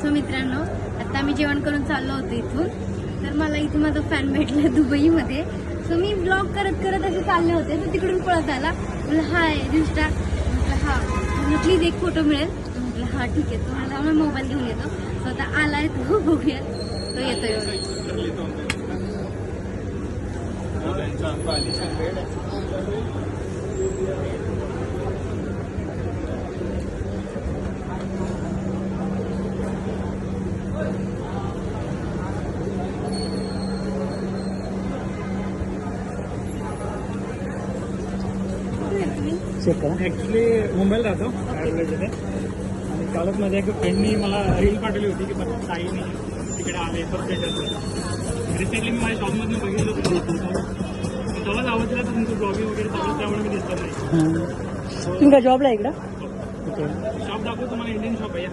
So मित्रांनो, आता आम्ही जेवण करून चाललो होतो इथून, तर मला इथे माझा फॅन भेटला दुबईमध्ये. सो मी ब्लॉग करत करत असे चालले होते, तर तिकडून पळत आला. म्हटलं हाय रिस्टा, म्हटलं हा, म्हटलं प्लीज एक फोटो मिळेल. म्हटलं हा ठीक आहे. तो म्हटलं आम्ही मोबाईल घेऊन येतो. सो आता आलाय तो, बघूया तो येतोय. चेक करा. ॲक्च्युली मुंबईला राहतो आणि कालच माझ्या एका फ्रेंडनी मला रील पाठवली होती की परत ताईने तिकडे आले परत रिसेंटली मी माझ्या शॉपमधून बघितलं होतं. त्यालाच आवडलं तर तुमचं ब्लॉगिंग वगैरे चालू, त्यामुळे मी दिसत नाही. तुमचा जॉबला इकडं शॉप दाखवतो तुम्हाला. इंडियन शॉप आहे.